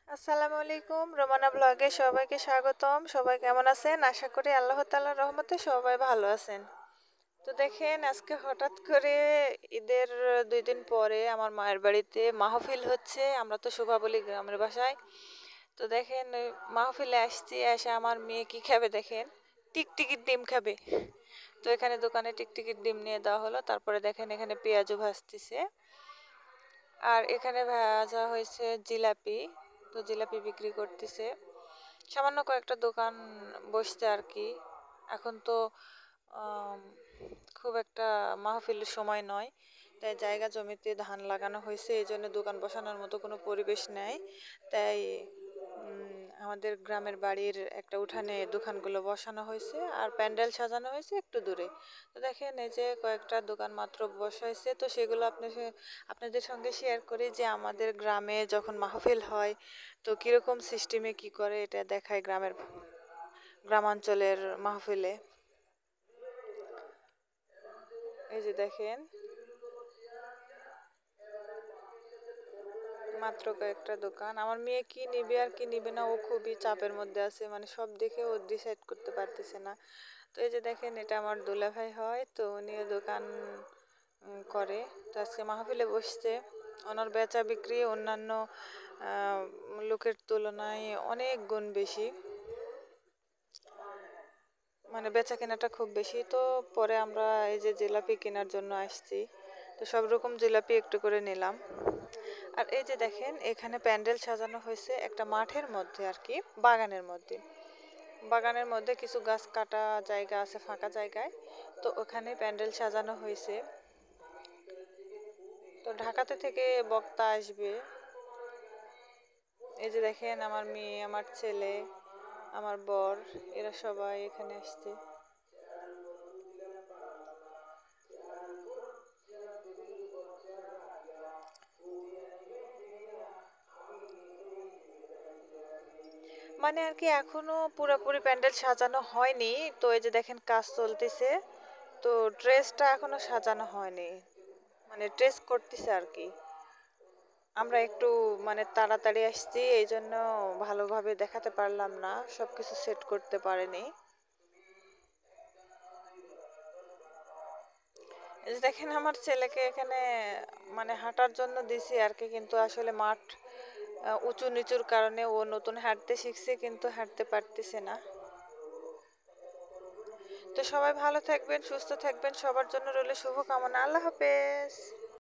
আসসালামু আলাইকুম, রোমানা ব্লগে সবাইকে স্বাগতম। সবাই কেমন আছেন? আশা করি আল্লাহ তাআলার রহমতে সবাই ভালো আছেন। তো দেখেন, আজকে হঠাৎ করে ঈদের 2 দিন পরে আমার মায়ের বাড়িতে মাহফিল হচ্ছে। আমরা তো শোভা বলি গ্রামের ভাষায়। তো দেখেন, ওই মাহফিলে আসছি, এসে আমার মেয়ে কি খাবে দেখেন, টিকটিকির ডিম খাবে। তো এখানে দোকানে টিকটিকির ডিম নিয়ে দেওয়া হলো। তারপরে দেখেন এখানে পেঁয়াজও ভাজতেছে, আর এখানে ভাজা হয়েছে জিলাপি। তো জিলাপি বিক্রি করতেছে। সামান্য কয়েকটা দোকান বসছে আর কি। এখন তো আম, খুব একটা মাহফিলের সময় নয়, তাই জায়গা জমিতে ধান লাগানো হয়েছে, এই জন্য দোকান বসানোর মতো কোনো পরিবেশ নেই। তাই আমাদের গ্রামের বাড়ির একটা উঠানে দোকানগুলো বসানো হয়েছে, আর প্যান্ডেল সাজানো হয়েছে একটু দূরে। তো দেখেন, এই যে কয়েকটা দোকান মাত্র বসাইছে, তো সেগুলো আপনাদের সঙ্গে শেয়ার করি যে আমাদের গ্রামে যখন মাহফিল হয় তো কীরকম সিস্টেমে কি করে, এটা দেখায় গ্রামাঞ্চলের মাহফিলে। এই যে দেখেন, মাত্র কয়েকটা দোকান। আমার মেয়ে কি নিবে আর কি নিবে না, ও খুবই চাপের মধ্যে আছে, মানে সব দেখে ও ডিসাইড করতে পারতেছে না। তো এই যে দেখেন, এটা আমার দুলাভাই হয়, তো উনি দোকান করে। তো আজকে মাহফিলে বসছে। ওনার বেচা বিক্রি অন্যান্য লোকের তুলনায় অনেক গুণ বেশি, মানে বেচা কেনাটা খুব বেশি। তো পরে আমরা এই যে জিলাপি কেনার জন্য আসছি, তো সব রকম জিলাপি একটু করে নিলাম। আর এই যে দেখেন, এখানে প্যান্ডেল সাজানো হয়েছে একটা মাঠের মধ্যে আর কি, বাগানের মধ্যে কিছু গাছ কাটা জায়গা আছে ফাঁকা জায়গায়, তো ওখানে প্যান্ডেল সাজানো হয়েছে। তো ঢাকাতে থেকে বক্তা আসবে। এই যে দেখেন, আমার মেয়ে, আমার ছেলে, আমার বর, এরা সবাই এখানে আসছে। মানে আর কি, এখনো পুরোপুরি প্যান্ডেল সাজানো হয়নি। তো এই যে দেখেন, কাজ চলতেছে। তো ড্রেসটা এখনো সাজানো হয়নি, মানে ড্রেস করতেছে আর কি। আমরা একটু মানে তাড়াতাড়ি আসছি, এই জন্য ভালোভাবে দেখাতে পারলাম না, সবকিছু সেট করতে পারেনি। এই যে দেখেন, আমার ছেলেকে এখানে মানে হাঁটার জন্য দিছি আর কি, কিন্তু আসলে মাঠ উঁচু নিচুর কারণে ও নতুন হাঁটতে শিখছে, কিন্তু হাঁটতে পারতেছে না। তো সবাই ভালো থাকবেন, সুস্থ থাকবেন, সবার জন্য রইল শুভকামনা। আল্লাহ হাফেজ।